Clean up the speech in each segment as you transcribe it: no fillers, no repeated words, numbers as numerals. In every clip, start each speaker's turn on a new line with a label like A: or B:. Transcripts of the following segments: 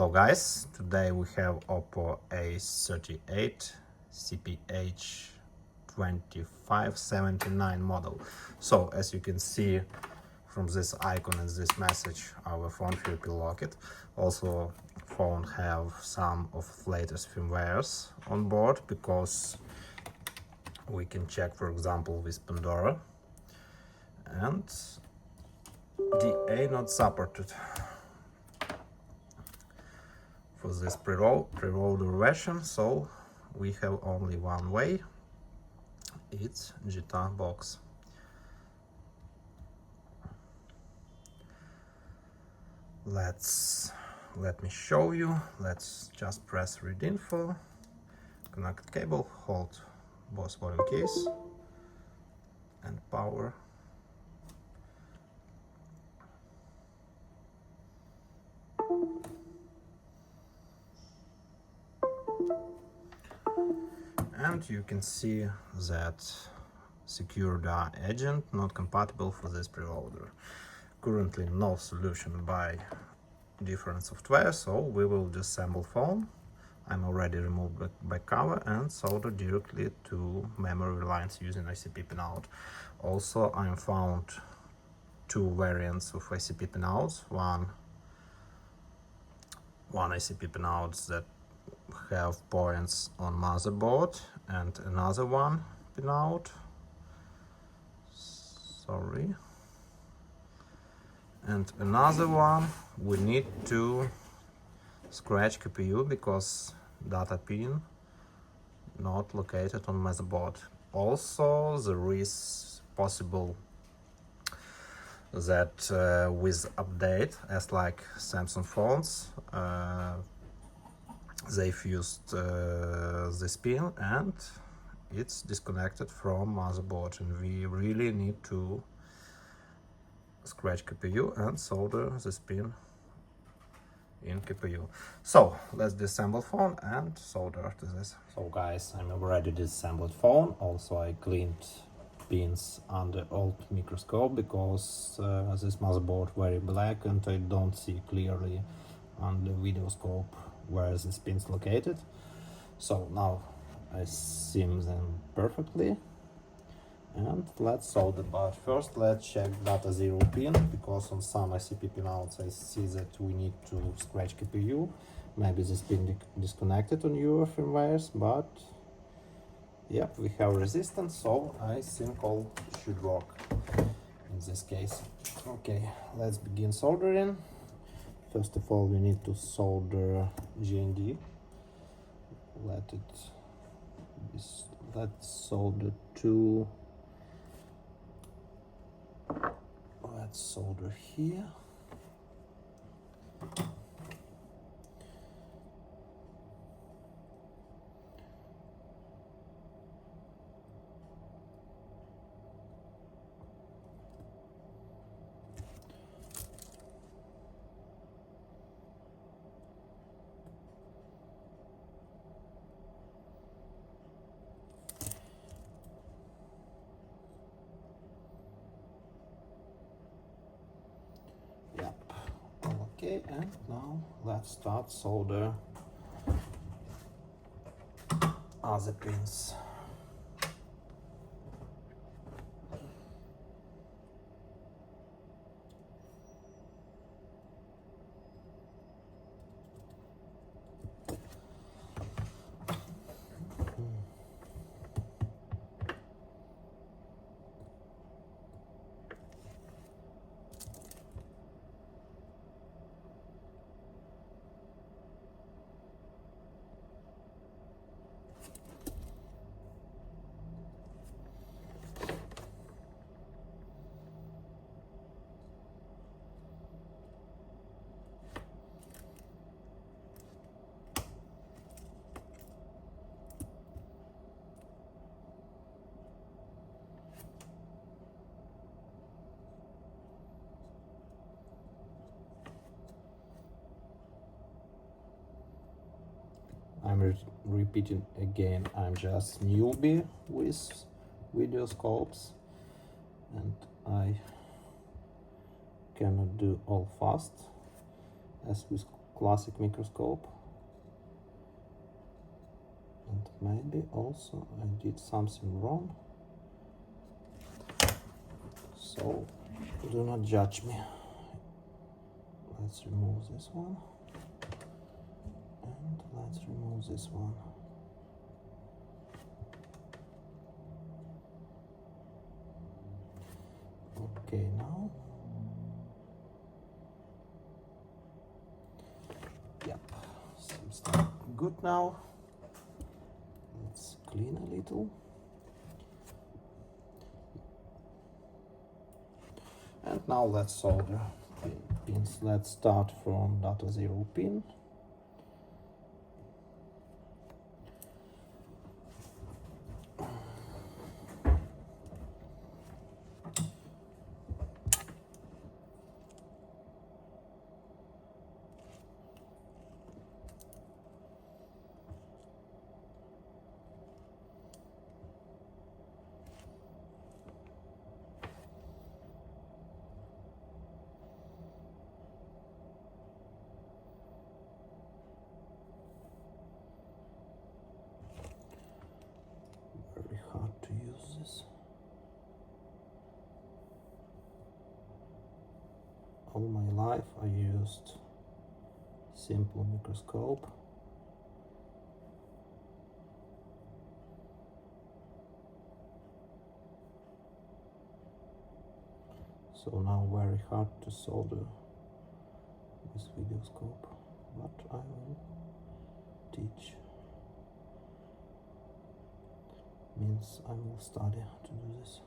A: Hello guys, today we have Oppo A38 CPH2579 model. So as you can see from this icon and this message, our phone will be locked. Also phone have some of latest firmwares on board, because we can check, for example, with Pandora, and DA not supported for this preloader version, so we have only one way. It's Jtag box. Let me show you. Let's just press read info, connect cable, hold both volume keys and power. And you can see that secured agent not compatible for this preloader. Currently no solution by different software, so we will disassemble phone. I'm already removed back cover and solder directly to memory lines using ICP pinout. Also I found two variants of ICP pinouts. One ICP pinout that have points on motherboard, and another one pinout, sorry, and another one we need to scratch CPU because data pin not located on motherboard. Also there is possible that with update, as like Samsung phones, they've used this pin and it's disconnected from motherboard, and we really need to scratch CPU and solder this pin in CPU. So let's disassemble phone and solder after this. So guys, I'm already disassembled phone. Also I cleaned pins under old microscope because this motherboard very black and I don't see clearly on the video scope where this pin is located. So now I see them perfectly, and let's solder. But first let's check data 0 pin, because on some ICP pinouts I see that we need to scratch CPU. Maybe this pin disconnected on your firmwares, but yep, we have resistance, so I think all should work in this case. Okay, let's begin soldering. First of all, we need to solder GND. Let's solder to. Let's solder here. Yep. Okay, and now let's start solder other pins. I'm repeating again, I'm just newbie with video scopes and I cannot do all fast as with classic microscope. And maybe also I did something wrong. So do not judge me. Let's remove this one. And let's remove this one. Okay, now. Yep, seems good now. Let's clean a little. And now let's solder pins. Let's start from data 0 pin. Very hard to use this. All my life I used simple microscope. So now very hard to solder with video scope, but I will teach. Means I will study to do this.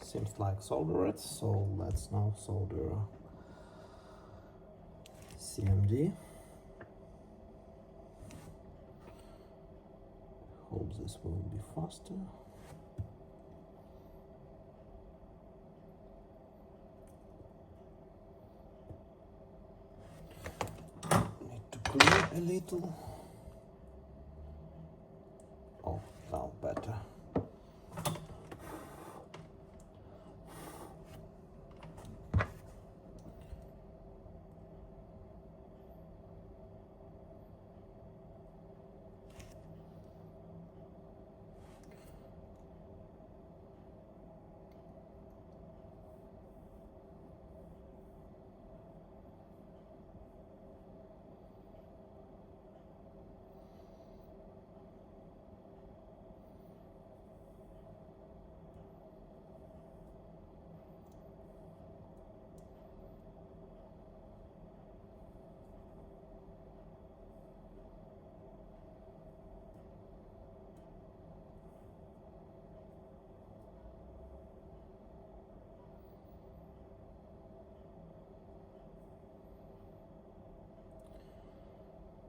A: Seems like solder it, so let's now solder CMD. Hope this will be faster. Need to clean a little. Oh, now better.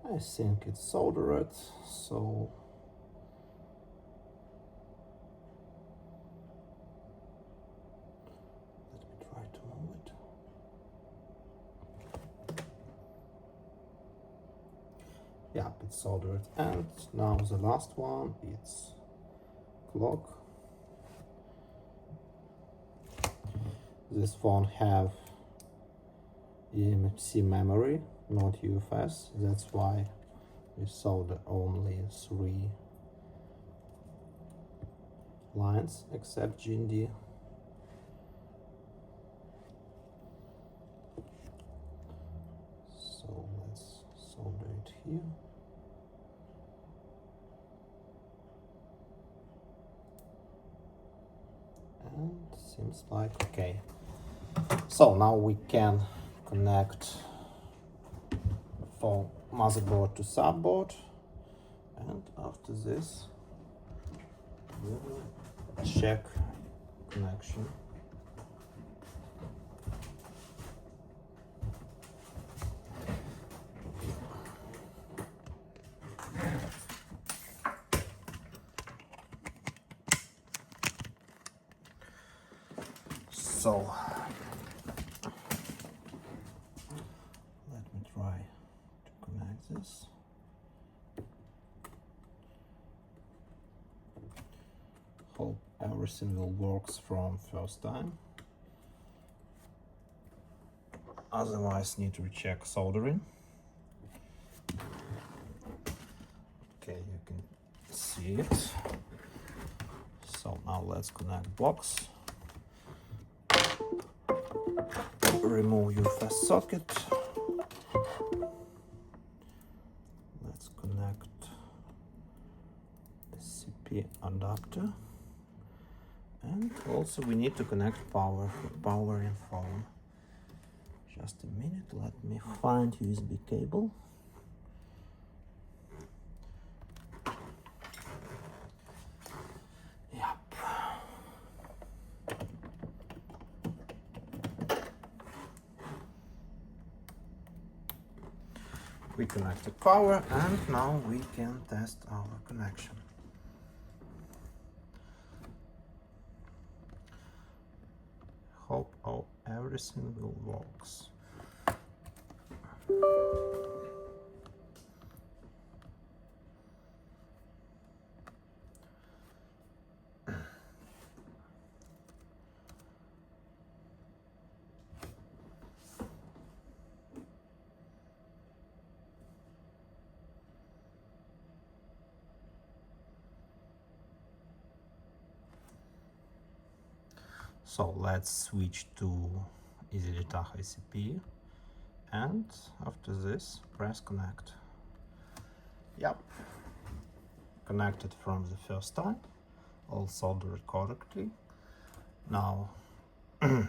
A: I think it's soldered, so let me try to move it. Yeah, it's soldered. And now the last one, it's clock. This phone have eMMC memory, not UFS. That's why we solder only 3 lines except GND. So let's solder it here. And seems like okay. So now we can connect from motherboard to subboard, and after this we will check connection. So let me try to connect this. Hope everything will work from first time. Otherwise need to recheck soldering. Okay, you can see it. So now let's connect box. Remove your fast socket. Let's connect the CP adapter. And also we need to connect power and phone. Just a minute, let me find USB cable. Yep. We connected power and now we can test our connection. Hope everything will work. So let's switch to Jtag ICP, and after this press connect. Yep, connected from the first time, all soldered correctly. Now we're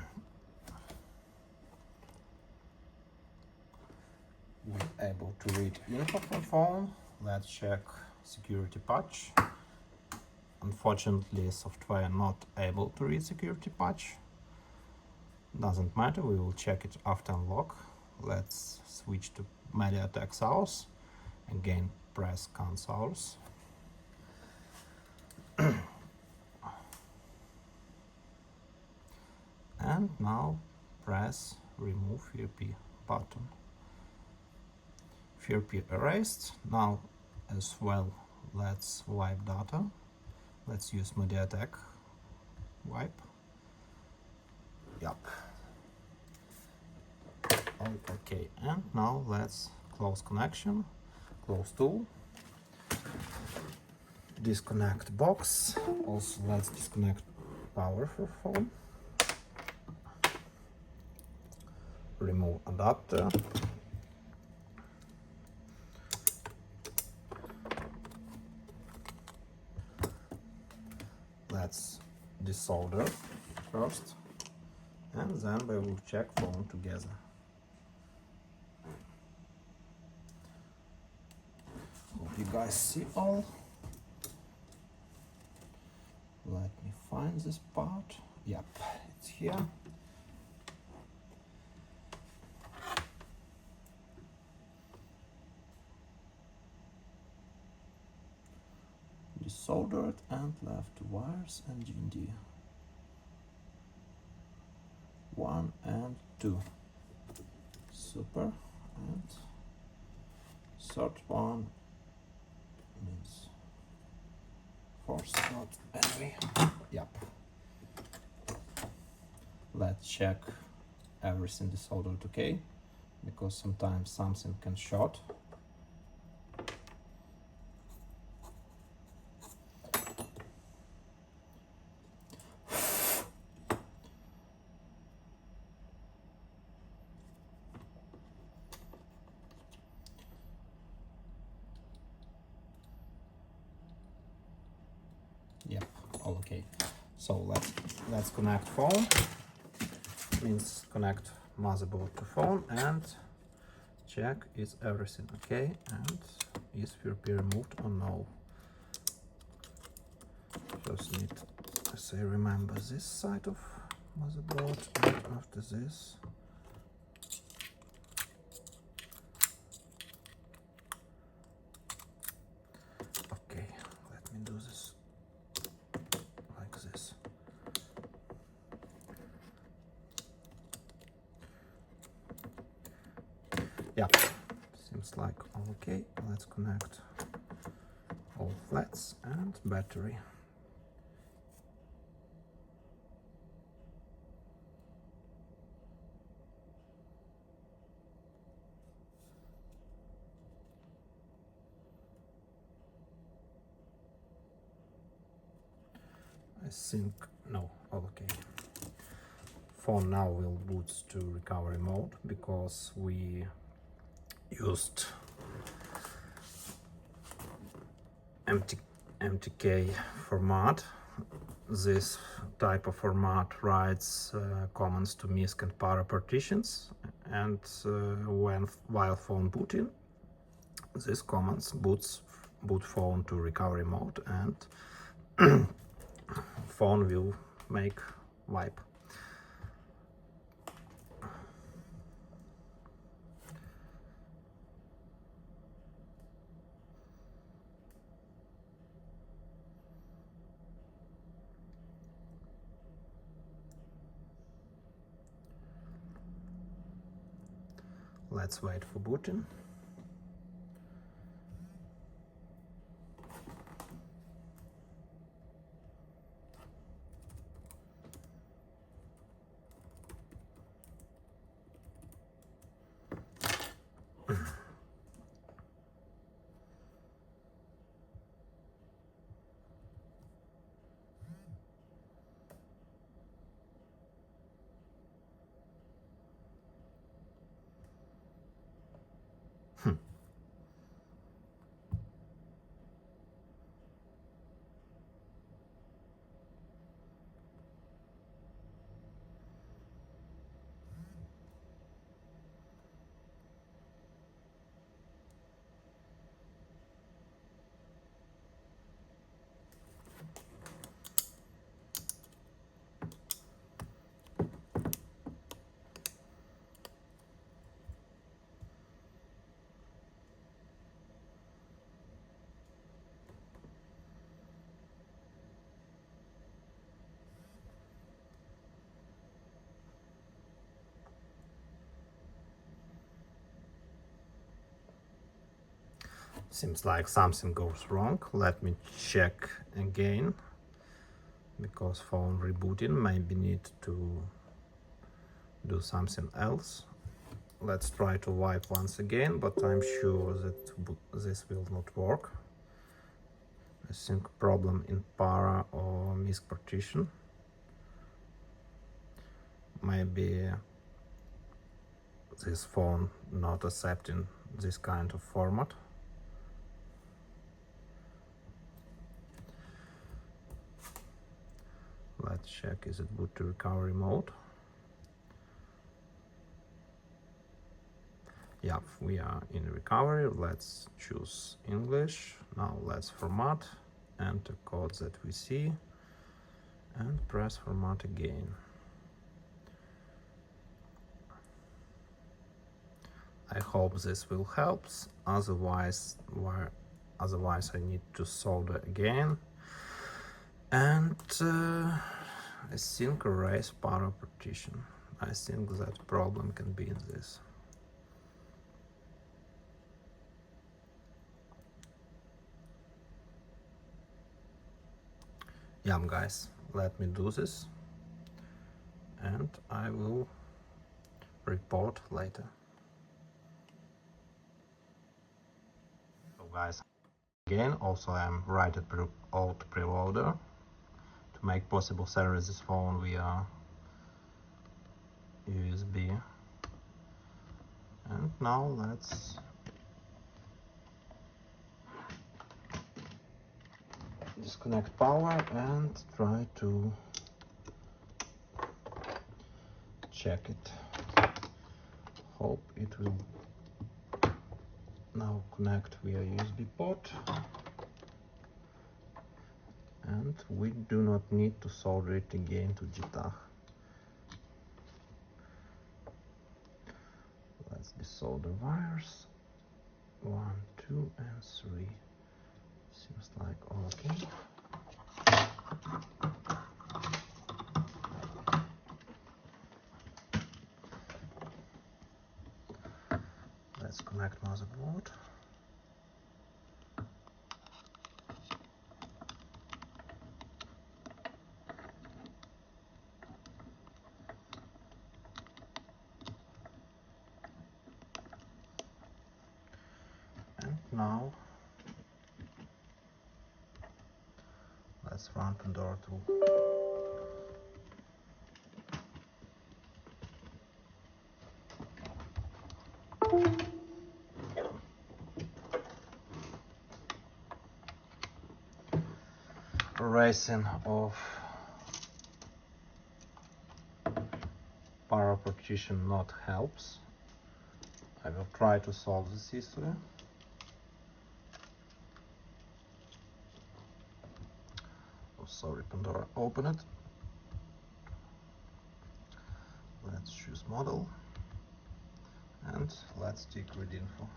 A: able to read info from phone. Let's check security patch. Unfortunately, software not able to read security patch. Doesn't matter, we will check it after unlock. Let's switch to mediatek source. Again, press CAN source. And now press remove FreeP button. FreeP erased. Now as well, let's wipe data. Let's use mediatek wipe. Yep. Okay, and now let's close connection, close tool, disconnect box. Also let's disconnect power for phone, remove adapter, let's desolder first, and then we will check phone together. Hope you guys see all. Let me find this part. Yep, it's here. Desoldered and left wires and GND. 1 and 2. Super. And third one means force not enemy. Yep. Let's check everything desoldered okay. because sometimes something can short. Yep, all okay. So let's connect phone. Means connect motherboard to phone and check is everything okay and is FreeP removed or no. First need to say remember this side of motherboard, and after this okay, let me do this like this. Yeah, seems like all okay. Let's connect all flats and battery. I think no, all okay. Phone now will boot to recovery mode because we used MTK format. This type of format writes commands to MISC and para partitions, and while phone booting, this commands boot phone to recovery mode, and phone will make wipe. Let's wait for booting. Seems like something goes wrong. Let me check again, because phone rebooting maybe need to do something else. Let's try to wipe once again, but I'm sure that this will not work. I think problem in para or MISC partition. Maybe this phone not accepting this kind of format. Let's check, is it boot to recovery mode? Yeah, we are in recovery. Let's choose English. Now let's format, enter codes that we see, and press format again. I hope this will help. Otherwise I need to solder again. And I think erase para partition. I think that problem can be in this. Yeah, guys, let me do this, and I will report later. device again. Also I'm right at old preloader to make possible service this phone via USB. And now let's disconnect power and try to check it. Hope it will now connect via USB port. And we do not need to solder it again to Jtag. Let's desolder wires 1, 2 and 3. Seems like okay. Let's connect motherboard. And now let's run pandora tool. Erasing of power partition not helps. I will try to solve this issue. Oh, sorry, Pandora, open it. Let's choose model and let's take read info.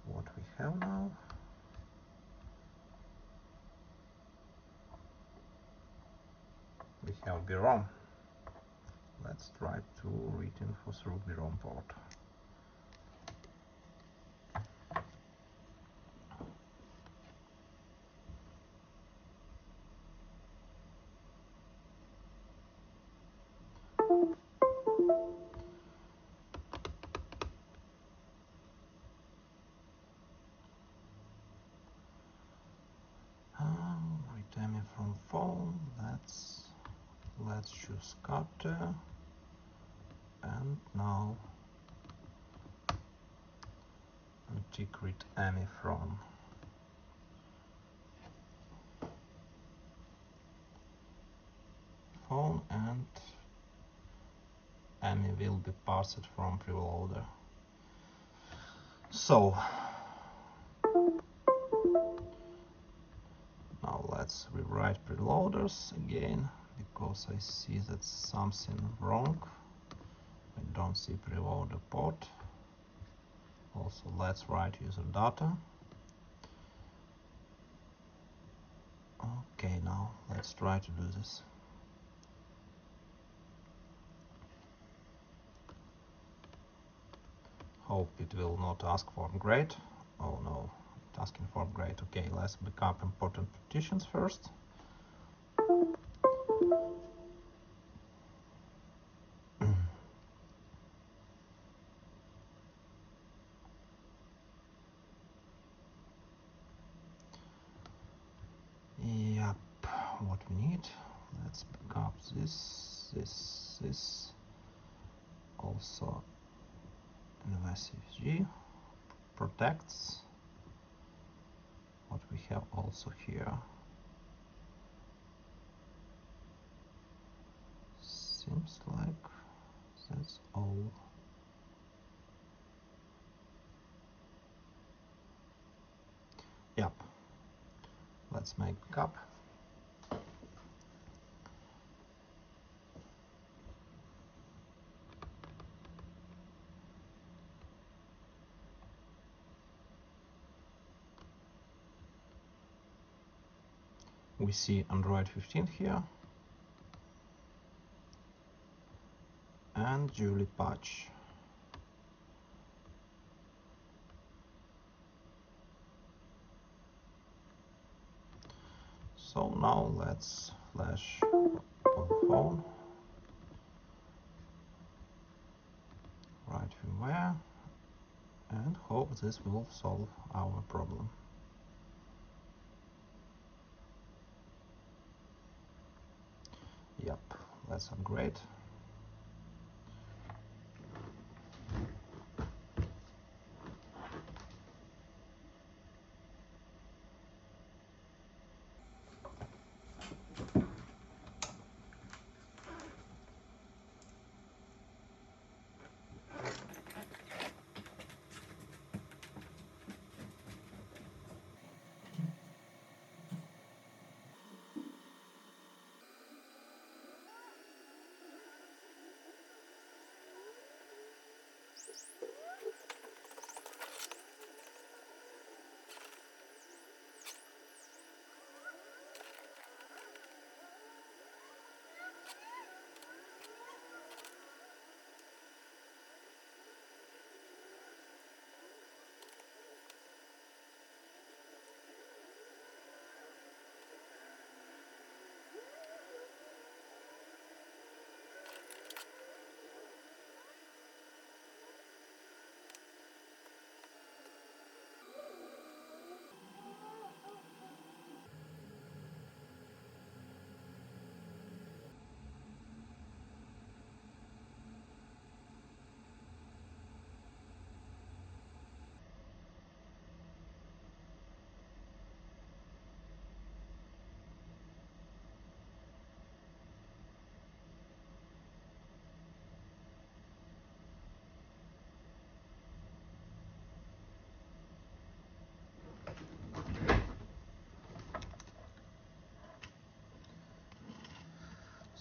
A: What we have now? We have brom. Let's try to read info through brom port. Read from phone. Let's choose cutter. And now integrate AMI from phone, and AMI will be parsed from preloader. So now let's rewrite preloaders again, because I see that something wrong. I don't see preloader port. Also, let's write user data. Okay, now let's try to do this. Hope it will not ask for grade. Oh no, it's asking for grade. Okay, let's backup important partitions first. Yep, what we need. Let's backup this. Also, invasive G protects what we have also here. Seems like that's all. Yep. Let's make backup. We see Android 15 here and Julie patch. So now let's flash on the phone, write firmware, and hope this will solve our problem. Yep, let's upgrade.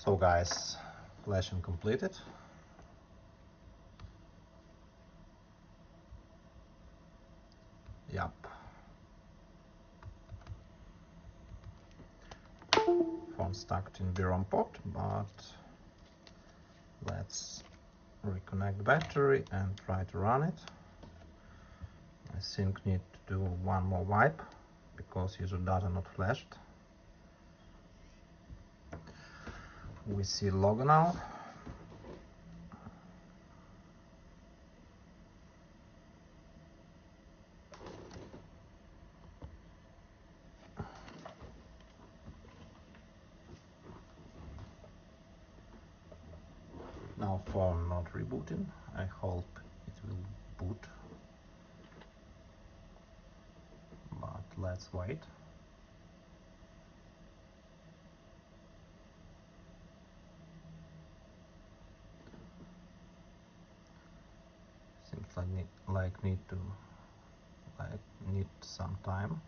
A: So guys, flashing completed. Yep. Phone stuck in brom port, but let's reconnect battery and try to run it. I think need to do one more wipe because user data not flashed. We see log now. Now phone not rebooting. I hope it will boot, but let's wait. Seems like need some time,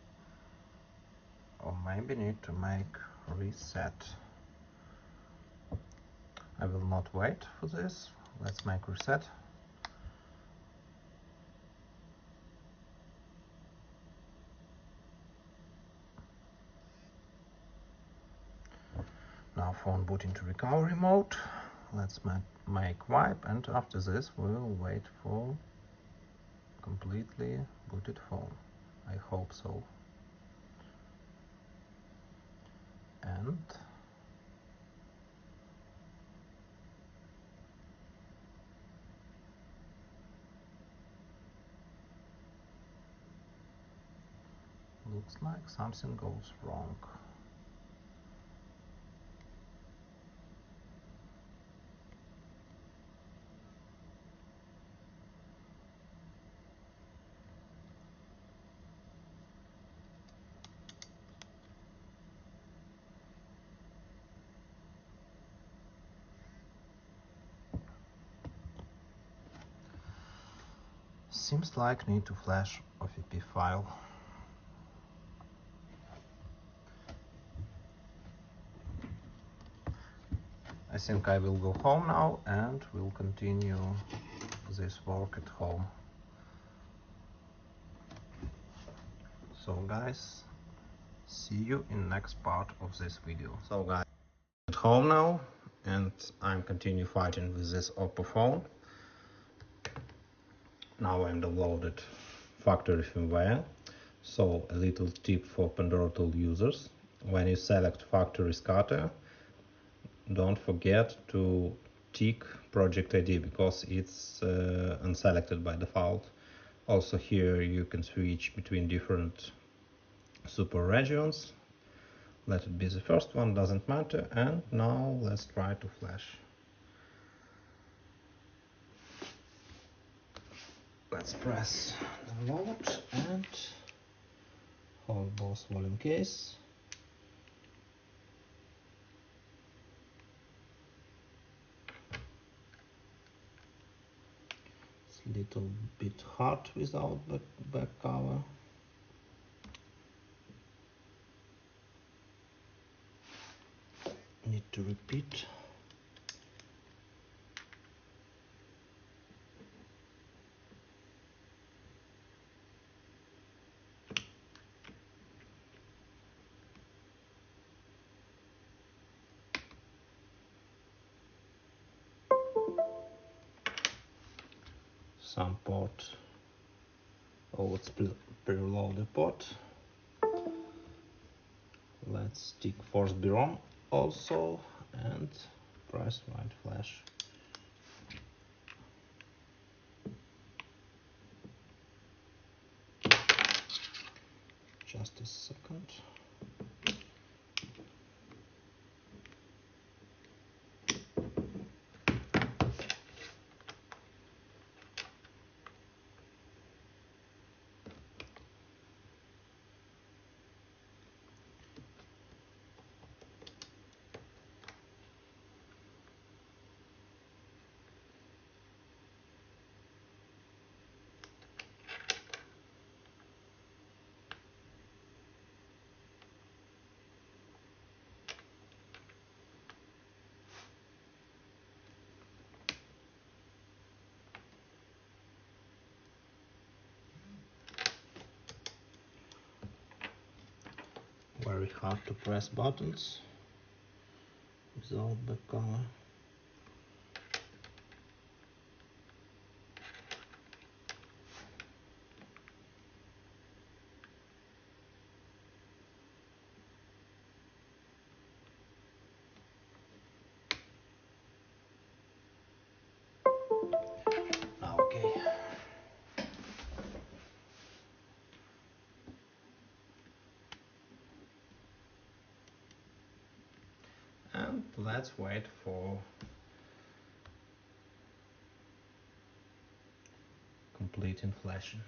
A: or maybe need to make reset. I will not wait for this. Let's make reset. Now phone boot into recovery mode. Let's make wipe, and after this we'll wait for completely booted phone. I hope so. And looks like something goes wrong. Seems like need to flash OFP file. I think I will go home now and will continue this work at home. So guys, see you in next part of this video. So guys, at home now, and I'm continue fighting with this Oppo phone. Now I'm downloaded factory firmware. So a little tip for Pandora tool users. when you select factory scatter, don't forget to tick project ID because it's unselected by default. Also here you can switch between different super regions. Let it be the first one, doesn't matter. And now let's try to flash. Let's press download and hold both volume keys. It's a little bit hard without back cover. Need to repeat. Some port. Oh, it's preloader port. Let's tick force brom also and press right flash. Just a second. Very hard to press buttons without back cover. Okay. And let's wait for completing flashing.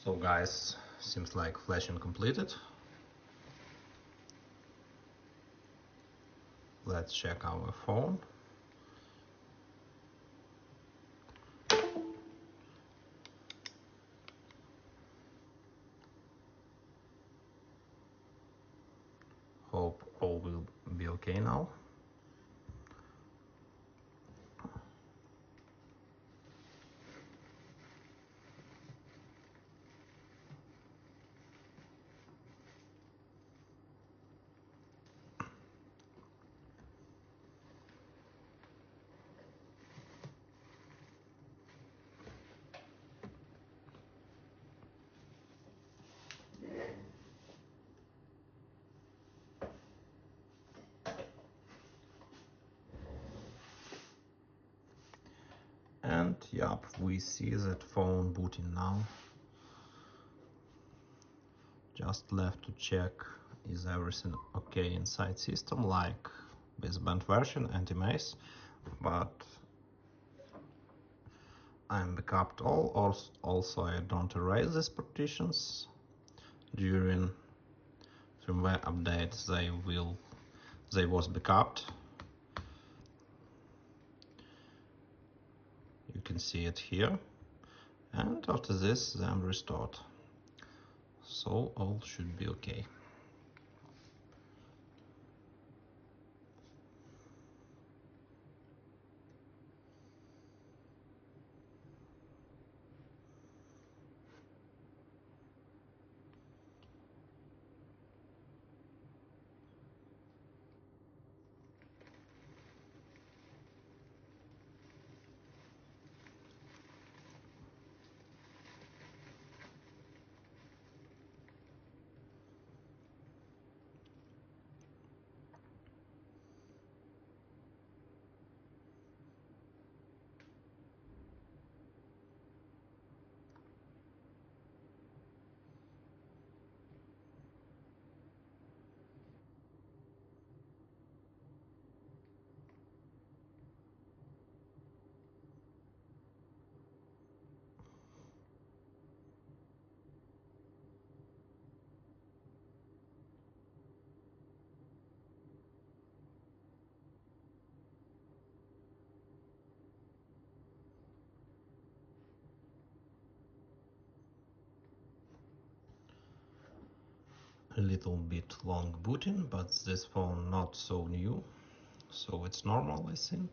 A: So guys, seems like flashing completed. Let's check our phone. Hope all will be okay now. And yup, we see that phone booting now. Just left to check is everything okay inside system, like baseband version and emails, but I'm backupped all. Also, I don't erase these partitions. During firmware updates they was backupped. You can see it here, and after this them restored, so all should be okay. A little bit long booting, but this phone not so new, so it's normal, I think.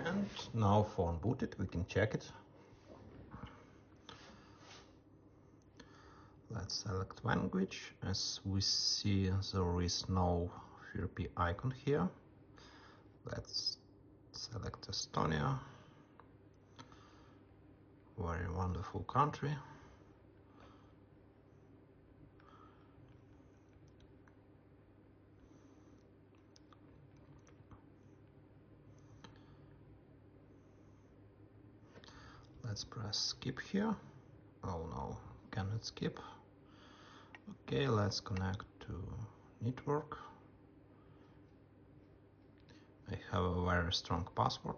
A: And now phone booted, we can check it. Let's select language. As we see, there is no FreeP icon here. Let's select Estonia. Very wonderful country. Let's press skip here. Oh no, cannot skip. Okay, let's connect to network. I have a very strong password.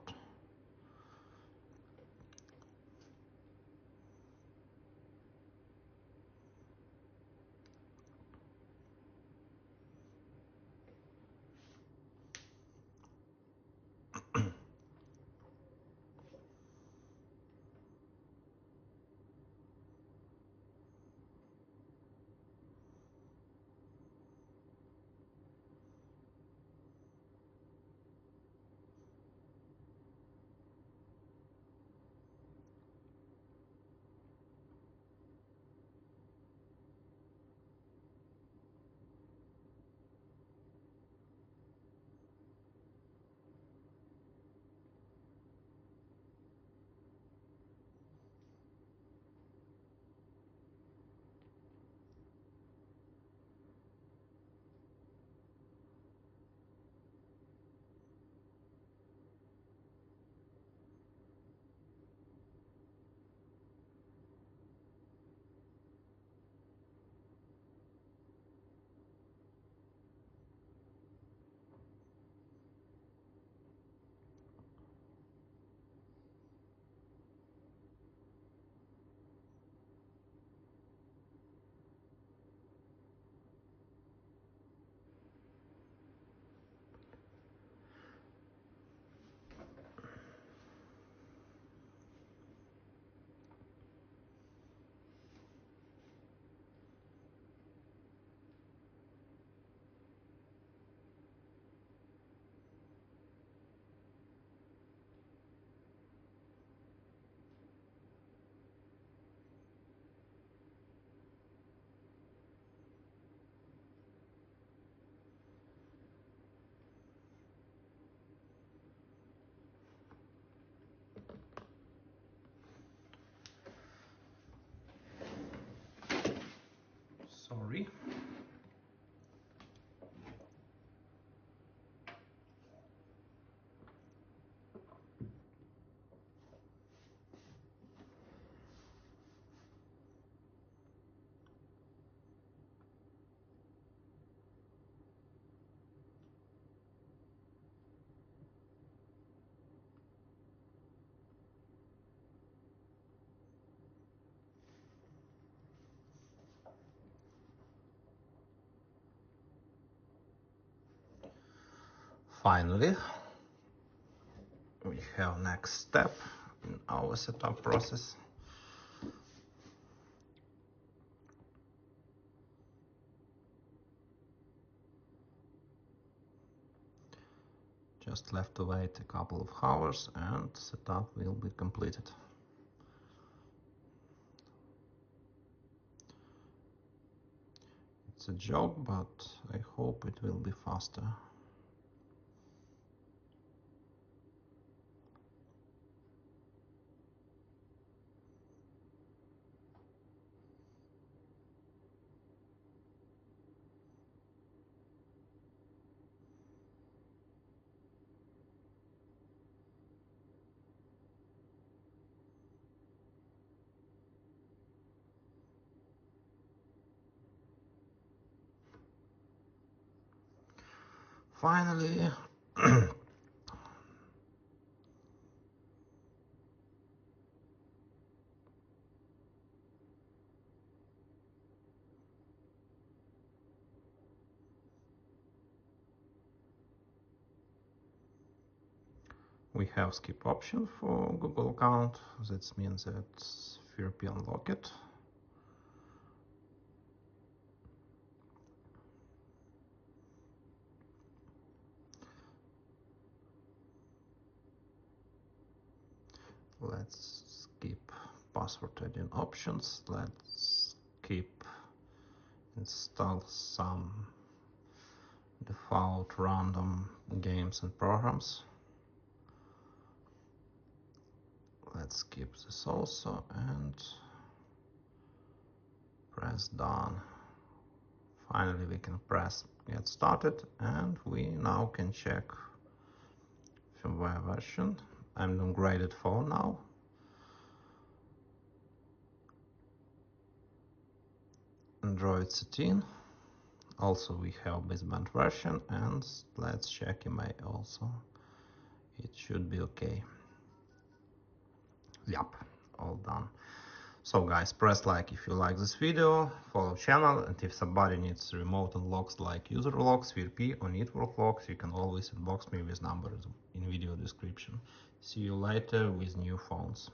A: Finally, we have next step in our setup process. Just left to wait a couple of hours and setup will be completed. It's a job, but I hope it will be faster. Finally, we have skip option for Google account. That means that FRP unlocked. Let's skip password add-in options. Let's skip install some default random games and programs. Let's skip this also and press done. Finally, we can press get started and we now can check firmware version. I'm downgraded phone now. Android 13. Also we have baseband version, and let's check email also. It should be okay. Yep, all done. So guys, press like if you like this video, follow channel, and if somebody needs remote unlocks like user locks, VRP or network locks, you can always inbox me with numbers in video description. See you later with new phones.